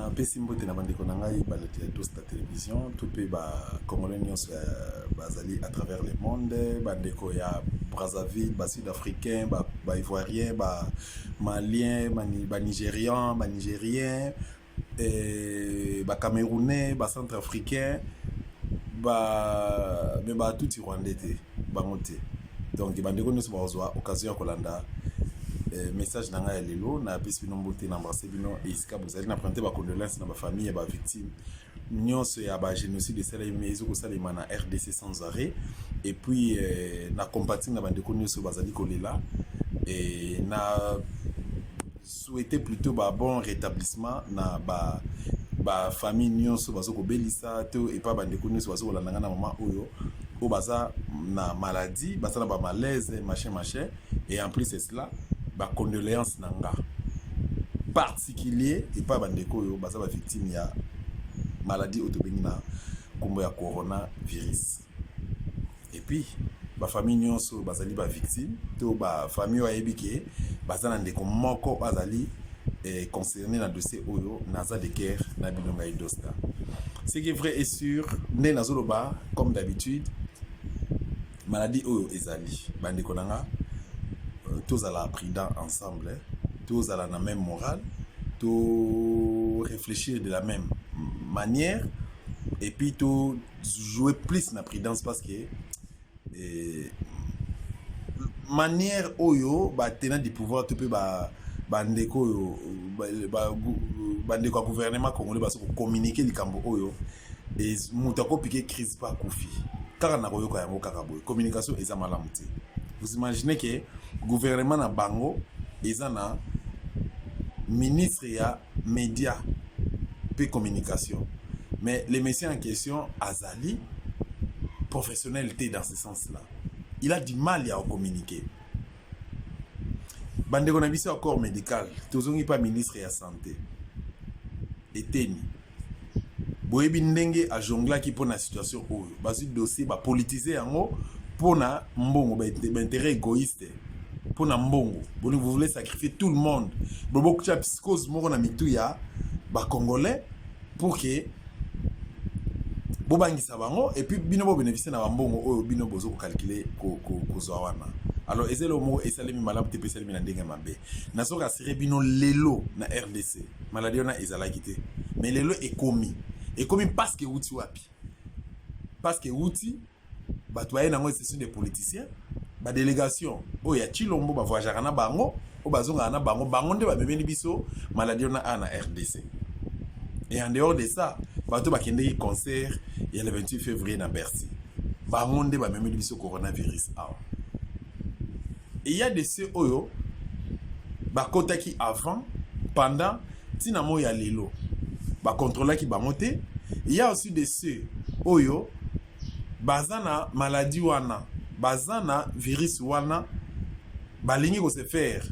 pesi mbote na bandeko na ngai balati tous ta télévision tout pe ba congolais nyonso bazali à travers le monde bandeko ya Brazzaville ba sud-africain ba ivoirien ba malien ba nigérian ba nigérien ba camerounais ba centrafricain mais ba tout rwandais te bango te donc bandeko nyonso bazwa occasion ya kolanda message nanga ya lelo na pesi bino mbote na embrasser bino esika bozali na présenter ba condoléances na ba famille ya ba victime nyonso ya ba génocide esalemi ezokosalema na RDC sans arrêt et puis na compatir na bandeko nyonso bazali kolela et na souhaiter plutôt ba bon rétablissement na ba famille nyonso bazoko belisa to et pas bandeko nyonso bazoko landanga na moment oyo o baza na maladie baza na ba malaise machin et en plus c'est cela ba condoléances nanga particulier et pas bandeko yo baza ba victime ya maladie autobengi na kombo ya coronavirus et puis ba famille nyonso bazali ba victime to ba famille oyebi ke baza na ndeko moko bazali concerné dans le dossier oyo naza de guerre na bilonga idosta. Ce qui est vrai et sûr né nazoloba comme d'habitude maladie oyo ezali bandeko nanga tous à la prudent ensemble tous à la même morale tous réfléchir de la même manière et puis tous jouer plus na prudence parce que manière oyo ba tenant du pouvoir tu peux bandeko oyo bandeko gouvernement congolais baso communiquer likambo oyo et mutako piquer crise pas kufi kaka na koyo ka yango kaka boy communication eza malamu te. Vous imaginez que gouvernement na bango eza na ministre ya média pe communication mais le monsieur en question azali professionnalité dans ce sens là il a du mal à communiquer. Bandeko na biso corps médical tozongi pas ministre ya santé eteni boyebi ndenge a jongla ki pona situation oyo basu dossier ba politiser yango pona mbongo ba intérêt égoïste pona mbongo vous voulez sacrifier tout le monde bobo kucha psychose moko na mitu ya ba congolais pour que bobangisa bango et puis bino bo bénéficier na ba mbongo oyo bino bozo ko calculer ko zwana. Alors ezelo mo esalemi malamu te pesalemi na ndenge mabe nazo rassurer bino lelo na RDC maladie na ezalaki te mais lelo ekomi parce que outi wapi parce que outi batoye nango ce sont des politiciens ba délégation oya Chilombo ba voyager na bango o bazonga na bango nde ba memeni biso maladie na ana RDC et en dehors de ça bato ba kende concert il le 28 février na Bercy bango nde ba memeni biso coronavirus awa. Et il y a des ceux oyo bakota qui avant pendant tina mo ya lelo ba contrôler qui ba monter. Il y a aussi des ceux oyo bazana maladie wana bazana virus wana balingi ko se faire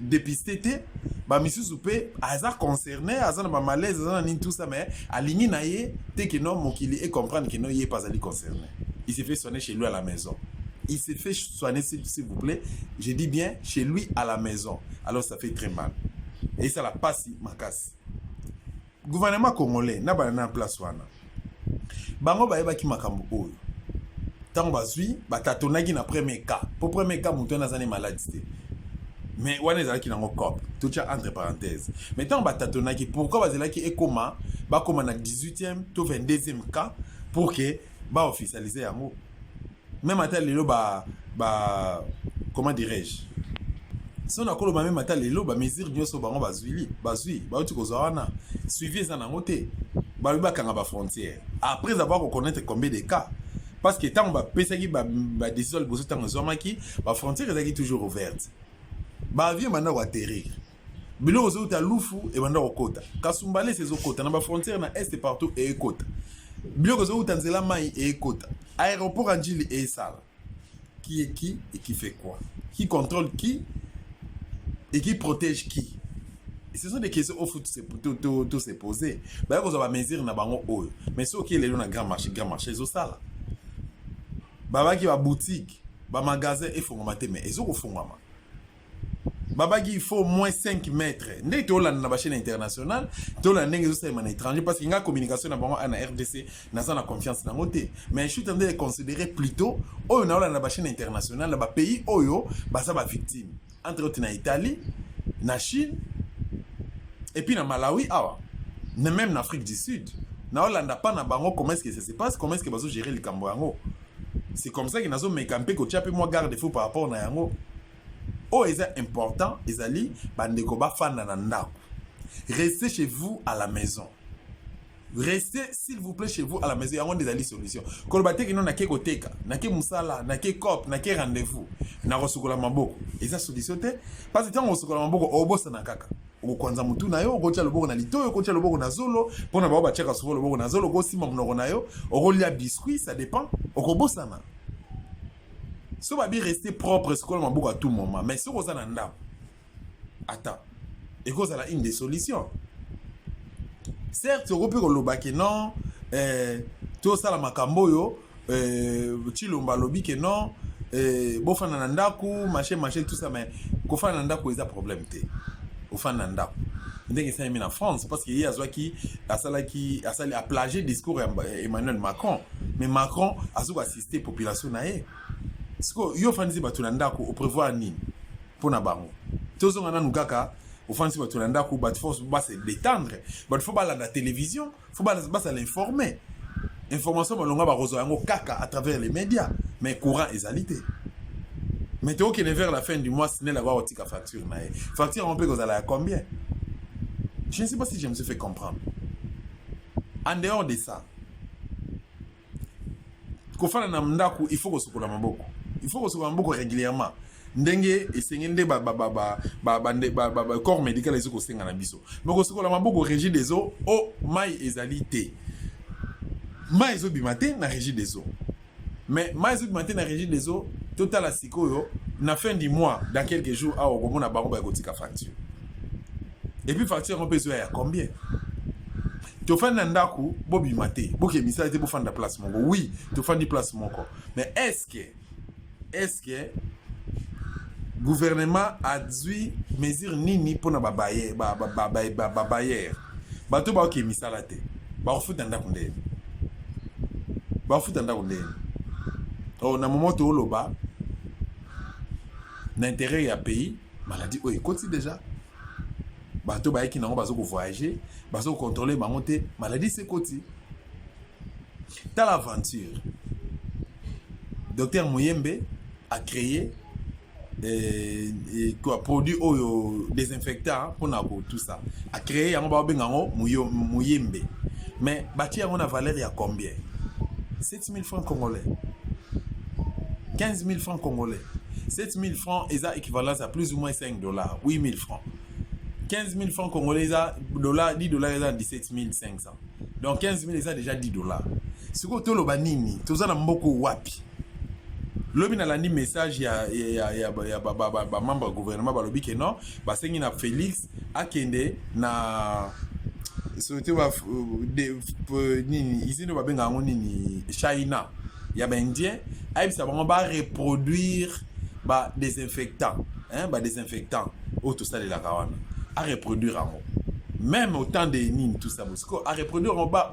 dépister te ba misusu pe aza concerné azana ba malaise azana ni tout ça mais alingi na ye te que non mokili et comprendre que non il est pas ali concerné. Il s'est fait soigner chez lui à la maison. Il s'est fait soigner, s'il vous plaît. Je dis bien chez lui à la maison. Alors ça fait très mal. Et ça la passe ma casse. Gouvernement congolais n'a pas en place wana. Bango ba eba ki makambo oyo. Tant bazui ba tatonaki na premier cas. Pour premier cas muto na zane maladie. Mais wana ezalaki nango cop. Tout ça entre parenthèses. Mais tant ba tatonaki pourquoi bazalaki ekoma ba koma na 18e to 22e cas pour que ba officialiser yango. Même à tel lelo comment dirais-je si on a kolo même à tel lelo mesure nyoso bango bazui uti kozawana suivi ça na ngote ba kanga ba frontière après avoir reconnaître combien de cas parce que tant ba pesaki ba décision bozo tant zomaki ba frontière ezaki toujours ouverte ba avion manda wa atterrir bilo ozo ta lufu et manda okota kasumbale ces okota na ba frontière na est partout et ekota bilo ozo ta nzela mai et ekota aéroport Anjili et Sala. Qui est qui et qui fait quoi? Qui contrôle qui et qui protège qui? Et ce sont des questions au foot tout se poser. Bah vous avez mesure na bango oyo. Mais ce qui est le grand marché zo sala. Baba qui va boutique, ba magasin et fongoma te mais ezo ko fongoma. Babagi, il faut au moins 5 mètres. Dès que tu as la chaîne internationale, tu as un étranger parce qu'il y a une communication dans la RDC, dans la confiance dans le mais je suis en train de considérer plutôt, on a la chaîne internationale, le pays, oyo, ça va victime. Entre autres, en Italie, en Chine, et puis en Malawi, même en Afrique du Sud. Na Hollande pas na bango comment est-ce que ça se passe, comment est-ce que bazo gérer le Camboyango. C'est comme ça que nazo me camper ko tchape moi garde fou par rapport na yango. Oh, c'est important, ezali bandeko ba fanda na ndako. Restez chez vous à la maison. Restez s'il vous plaît chez vous à la maison, yango des solutions. Kolbate ki non na ke koteka, na ke musala, na ke cop, na ke rendez-vous, na rosukola maboko. Eza solution te parce que tant rosukola maboko obosa na kaka. Okwanza mutu na yo okotia loboko na litoyo okotia loboko na zolo pona ba ba cheka souvent loboko na zolo okosima munoko na yo okolia biscuit ça dépend okobosana so ba bi rester propre ce qu'on maboko à tout moment mais si okoza na ndako attends et cause la une des solutions certes okope ko lobaki non to sala makambo yo chilomba lobi ke non bofana na ndako machin tout ça mais ko fana na ndako eza problème te au Fananda. Ndenge ça en France parce qu'il y a qui a plagié discours Emmanuel Macron mais Macron a sous assisté population naé parce que yo fanisi batunanda ko au prévoir ni pour na bango tozo ngana nukaka au fanisi batunanda ko bat force ba se détendre but faut pas la télévision faut pas ça l'informer information balonga ba rozo yango kaka à travers les médias mais courant ezalité. Mais tu es vers la fin du mois, si tu as une facture. Facture, on peut que à combien? Je ne sais pas si je me suis fait comprendre. En dehors de ça, il faut que ce soit beaucoup. Il faut que ce soit beaucoup régulièrement. Ndenge et sengende corps médical les autres na biso. Mais que ce soit beaucoup régie des eaux, oh mai ezalité. Mai ezo bimate na régie des eaux. Mais mai ezo bimate na régie des eaux. Total à Sikoyo, na fin du mois, dans quelques jours, à Ogomona Baroba Gotika facture. Et puis facture, on peut se à combien? Tu fais un ndaku, Bobby Maté, Boké Missa était pour faire de la place mon. Oui, tu fais du place mon corps. Mais est-ce que le gouvernement a dû mesure nini pour na babayer, babayer. Bato ba oké Missa la té. Ba fout un ndaku ndé. Ba fout un ndaku ndé. Oh, na moment où l'oba, l'intérêt à pays, maladie, oh, écoute déjà. Bateau qui n'ont pas voyager, bateau contrôler, monter, maladie c'est côté. Dans l'aventure, Docteur Mouyembe a créé produit désinfectant pour tout ça. A créé un Mouyembe. Mais bâti on a valeur à combien? 7 000 francs congolais. 15 000 francs congolais. 7 000 francs, ils ont équivalent à plus ou moins 5 dollars. 8 000 francs. 15 000 francs congolais, 10 dollars, ils ont 17 500. Donc 15 000, ils ont déjà 10 dollars. Ce que tu as dit, tu as beaucoup wapi. Lobi na landi message ya membre gouvernement ba lobi ke non, ba sengi na Félix akende na sote wa nini ici no ba benga nini China. Il y a des Indiens, ils vont reproduire des désinfectants, tout ça de la Gawana, à reproduire en haut. Même autant de nines, tout ça, à reproduire en bas,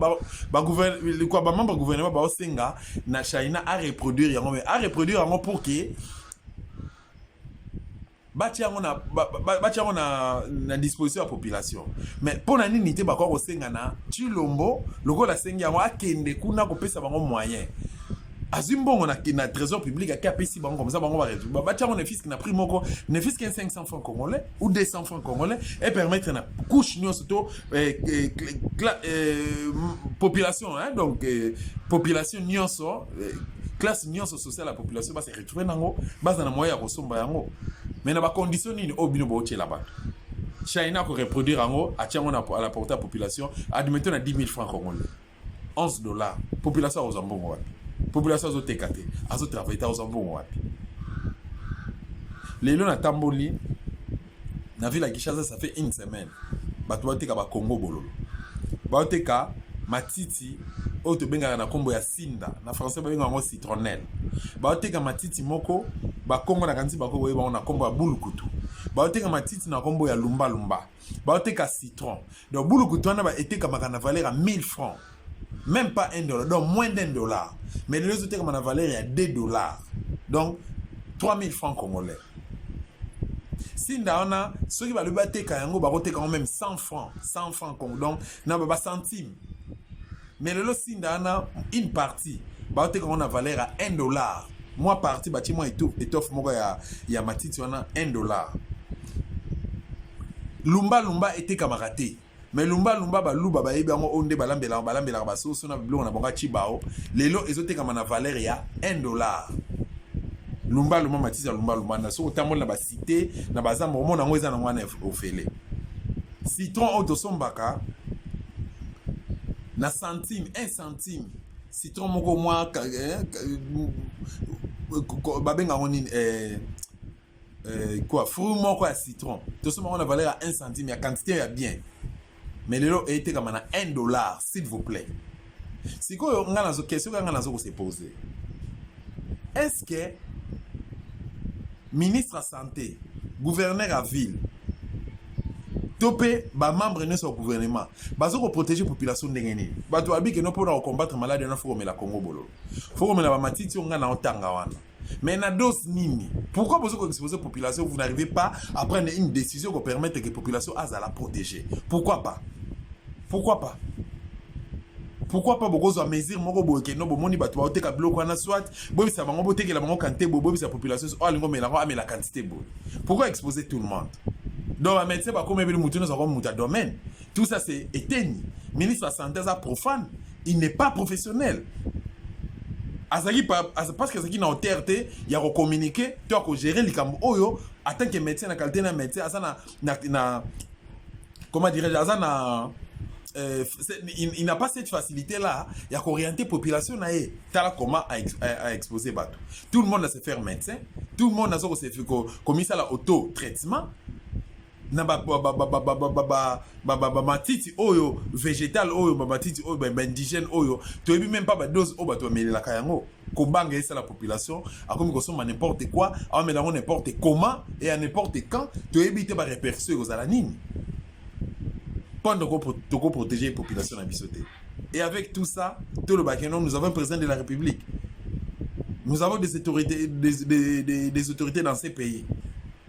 le gouvernement va Senga, na China, à reproduire en haut pour que na disposition à la population. Mais pour la nini, ba ko Senga na Chilombo, le go la Senga wa kende kuna ko pesa bango moyen. Azimbo on a trésor public à KPC comme ça on va réduire. Bah tiens on est fils qui n'a pris moko, ne fils qu'un 500 francs congolais ou 200 francs congolais et permettre na couche nyo surtout population donc population nyonso classe nyonso sociale la population va se retrouver nango base na moyen ya kosomba yango. Mais na ba condition ni obino bo tie là-bas. China ko reproduire yango a tiens on a à la portée la population admettons na 10 000 francs congolais. 11 dollars population aux ambongo. Population zo tekate azo travailler aux ambongo wapi. Lelo na tamboli na ville à Kinshasa ça fait une semaine. Bato bateka ba Congo bololo. Bateka matiti oto benga na kombo ya sinda na français ba benga ngo citronnelle. Bateka matiti moko ba Congo na kanti ba ko ba na kombo ya bulukutu. baoteka matiti na kombo ya lumba lumba, baoteka citron. Donc boulou kutwana ba eteka makana valeur à 1000 francs. Même pas $1, donc moins $1. Mais les autres comme la valeur est à $2. Donc 3000 francs congolais. Si on a ceux qui va le battre quand même 100 francs congolais, donc n'a pas centime. Mais le si on a une partie, bah on a valeur à $1. Moi partie bâtiment et tout étoffe moi il y a matiti on a $1. Lumba lumba était camaraté. Mais lumba lumba ba luba ba yebi ngo onde balambela ba so na blo na bonga chibao lelo ezote kama na valeur ya $1. Lumba lumba matisi lumba lumba na so tamol na ba cité na bazamba omona ngo eza na ngwana ofele. Citron auto sombaka na centime 1 centime. Citron moko moi babenga ngoni quoi fruit moko ya citron. To so on a valeur à 1 centime, ya quantité ya bien. Mais le lot a été comme $1, s'il vous plaît. Si vous avez une question que se poser, est-ce que ministre de la santé, gouverneur à ville, topé ba membre de son gouvernement, bazo ko protéger population ndengeni. Bato abi que no pour combattre maladie na faut la Congo bolo. Faut que la matiti on na otanga wana. Mais na dose nini. Pourquoi vous exposer la population, vous n'arrivez pas à prendre une décision qui permette que la population a la protéger? Pourquoi pas? Pourquoi pas? Pourquoi pas beaucoup de mesures moko boke no bomoni bato ba oteka bloc wana soit bobi sa bango boteke la bango kanté bobi sa population oh lingo mais la quantité bo. Pourquoi exposer tout le monde? Donc un médecin ba comme ebili mutu no sa comme muta domaine. Tout ça c'est éteigné. Ministre de la santé ça profane, il n'est pas professionnel. Azaki parce que Azaki na autorité, il y a communiquer, tu as gérer les cambo oyo en tant que médecin na qualité na médecin azana na comment dirais-je azana il n'a pas cette facilité là, il y a qu'orienter population na e tala comment à exposer bateau. Tout le monde a se faire médecin, tout le monde a se faire comme ça la auto traitement. Na matiti oyo végétal oyo matiti oyo indigène oyo to ebi même pas ba dose o bato melela kayango ko banga esa la population a comme consommer n'importe quoi a mélanger n'importe comment et à n'importe quand to ebi te ba répercussions aux alanines pendant qu'on protéger la population na bisoté. Et avec tout ça tout le bakenom nous avons un président de la République, nous avons des autorités des autorités dans ces pays.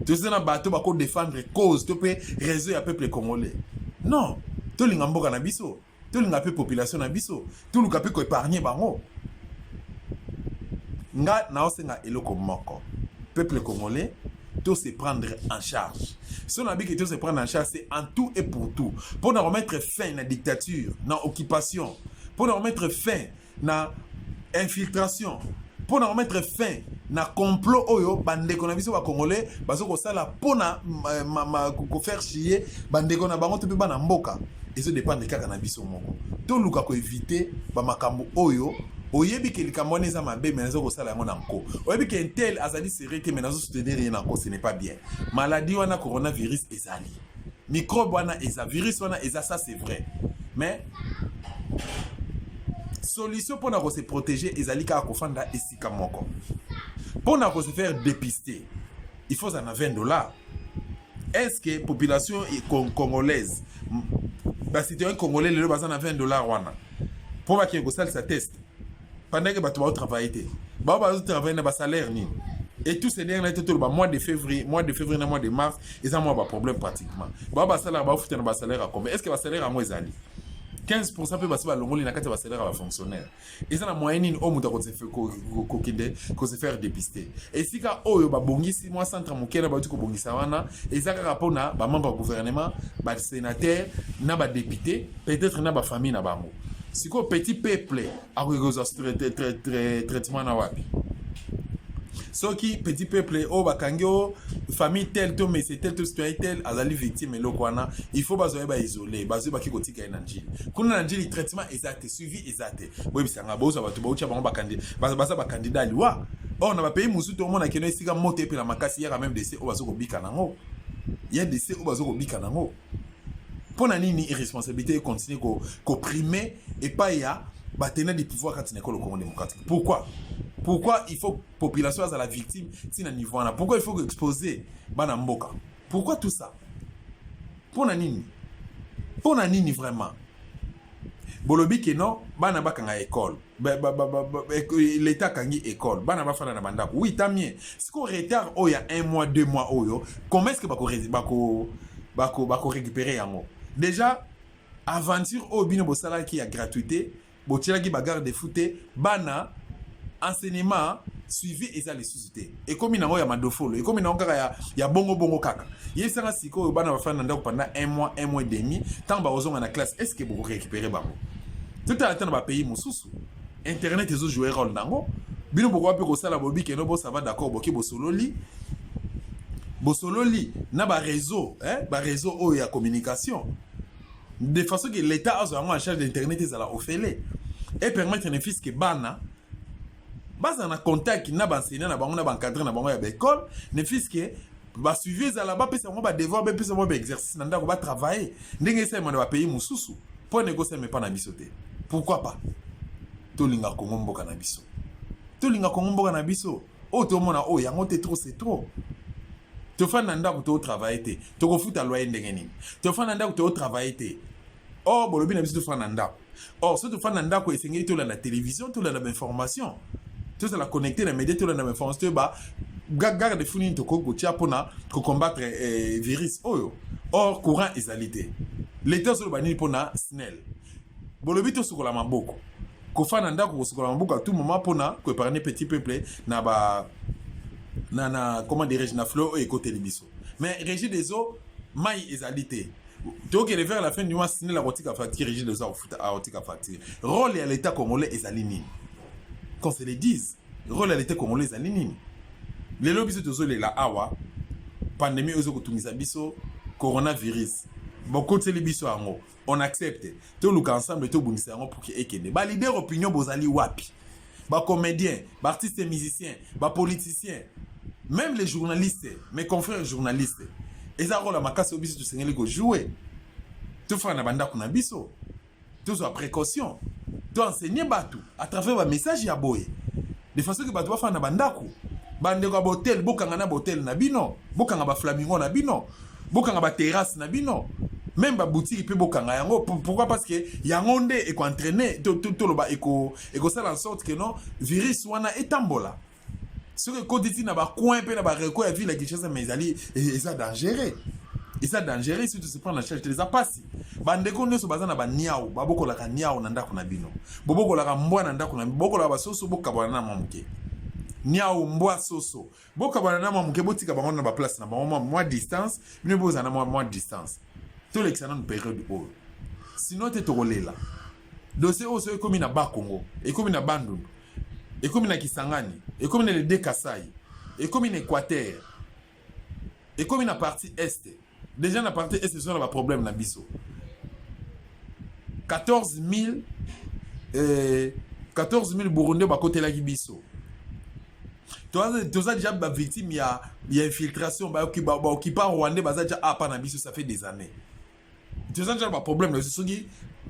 Tout ça na bateau bako défendre cause to pe réseau ya peuple congolais. Non, to linga mboka na biso, to linga pe population na biso, to luka pe ko épargner bango. Nga na osenga eloko moko. Peuple congolais to se prendre en charge. Si on a dit que tout se prendre en charge, c'est en tout et pour tout. Pour nous remettre fin à la dictature, à l'occupation, pour nous remettre fin à l'infiltration, pour nous remettre fin na complot oyo bandeko na biso ba congolais bazo ko sala pona ko faire chier bandeko na bango to pe bana mboka ezo dépendre kaka na biso moko to luka ko éviter ba makambo oyo oyebi ke likambo neza mabe mais nazo ko sala yango nanko oyebi ke tel azali sécurité mais nazo soutenir rien nanko ce n'est pas bien. Maladie wana coronavirus ezali microbe wana eza virus wana eza, ça c'est vrai, mais solution pour nous se protéger ezali ka kofanda esika moko. Pour nous se faire dépister, il faut en avoir $20. Est-ce que la population congolaise, bah si tu es un Congolais, le bazan a $20 wana. Pour que vous sa test. Pendant que tu vas travailler, bah tu travailles na salaire ni. Et tout ces derniers tout le mois de février, mois de mars, ils ont un problème pratiquement. Bah salaire bah foutre na salaire à combien? Est-ce que le salaire à moi ezali 15% peut passer à l'ongoli na kati va salaire à fonctionnaire. Et ça la moyenne au muta ko se faire dépister. Et si ka oyo ba bongisi moi centre mokena ba tu ko bongisa wana, et ça ka rapona ba membre gouvernement, ba sénateur, na ba député, peut-être na ba famille na bango. Si ko petit peuple a regoza traitement na wapi. Ce qui petit peuple au bakangio famille tel to mais c'est tel to citoyen tel azali victime et lokwana il faut bazoye ba isoler bazoye ba kikotika na njili kuna na njili traitement exact suivi exact boy bisanga bozo batu ba ucha bango ba candidat liwa on na ba pays musu to mona keno esika moto pe na makasi ya même décès o bazoko bika nango il y a décès o bazoko bika nango pona nini irresponsabilité continue ko primer et pas ya ba tenir du pouvoir quand il Congo démocratique. Pourquoi il faut que la population soit la victime si na niveau là? Pourquoi il faut exposer bana mboka? Pourquoi tout ça? Pour nini? Pour nini vraiment? Bolobi ke non, bana bakanga école. L'état kangi école. Bana bafana na bandako. Oui, tant mieux. Si qu'on retard il y a 1 mois, 2 mois oyo, comment est-ce que bako récupérer yango? Déjà aventure au bino bosala qui a gratuité, botela ki bagarre de foot, bana enseignement suivi eza les sociétés. Et comme il y a madofolo, et comme il y a bongo kaka. Il y a si ko bana bafana ndako pendant 1 mois, 1 mois et demi, tant ba ozonga na classe, est-ce que vous récupérer bango? Tout à l'heure ba pays mususu. Internet ezo jouer rôle nango. Bino boko pe ko sala bobi ke no bo ça va d'accord boki bo sololi. Bo sololi na ba réseau, ba réseau o ya communication. De façon que l'état a en charge d'internet ezala ofele et permettre ne fils que bana base en contact na ba enseignant na bango na ba encadrer na bango ya école ne fils que ba suivre ezala ba pesa mo ba devoir ba pesa mo ba exercice na ndako ba travailler ndenge ça mo na ba pays mususu pour négocier mais pas na bisoté. Pourquoi pas? Tolinga Kongo mboka na biso. Tolinga Kongo mboka na biso. O to mona o yango te trop c'est trop. To fa na ndako to travailler te. To ko futa loyer ndenge nini. To fa na ndako to travailler te. Oh bolobi na biso to fa na ndako. Oh so to fa na ndako esengeli to la télévision, to la information. To ça la connecter na média to la information ba garde funi to ko tia pona ko combattre virus oyo. Or courant ezalité. L'état sur le bani pona snell. Bolobi to sukola maboko. Ko fa na ndako ko sukola maboko à tout moment pona ko épargner petit peuple na ba na comment dirais-je na fleur et côté libiso. Mais régie des eaux mai ezalité. Donc il est vers la fin du mois signer la rotique à facture régie des eaux à rotique à facture. Rôle à l'état congolais ezalini. Qu'on se le dise, rôle à l'état congolais ezalini. Les lobbies de zole la awa pandémie ozo ko tumisa biso coronavirus. Bon côté libiso ango. On accepte. Tout le ensemble tout bonisa pour que ekene. Ba leader opinion bozali wapi. Ba comédien, ba artiste musicien, ba politicien, même les journalistes, mes confrères journalistes. Eza rôle makasi obiso to sengeli ko jouer. Tout fa na banda kuna biso. Tout soit précaution. Tout enseigner batu à travers ba message ya boye. De façon que batu ba fa na banda ku. Bande ko botel bokanga na botel na bino, bokanga ba flamingo na bino, bokanga ba terrasse na bino. Même ba boutique peut bokanga yango. Pourquoi? Parce que yango nde eko entraîner tout le ba eko ça en sorte que non virus wana etambola. Ce que koditi na ba coin pe na ba reko ya ville quelque chose mais ali et ça dangereux. Et ça dangereux si tu se prends en charge les apasi. Bande ko nyoso bazana ba niao, ba bokola ka niao na ndako na bino. Bobokola ka mbwa na ndako na bokola ba soso bokabana na mamuke. Niao mbwa soso. Bokabana na mamuke botika bango na ba place na ba moi distance, bino bozana moi distance. Tout l'excellent période haut. Sinon, tu es relais là. Dossier aussi comme il y a Bakongo, et comme il y a Bandung, et comme il y a Kisangani, et comme il y a le Dekasai, et comme il y a Équateur, et comme il y a partie Est. Déjà, la partie Est, c'est un problème dans Bisso. 14 000 Burundais à côté de la Bisso. Tu as déjà des victimes, il y a infiltration, qui part Rwandais, ça fait des années. Tu as déjà un problème, c'est que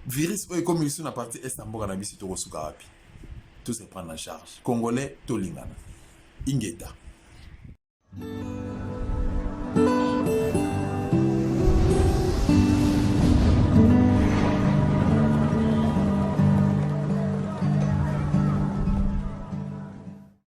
virus comme ici na partie est en na biso to kosuka wapi. Tout se prendre en charge. Congolais to lingana. Ingeta.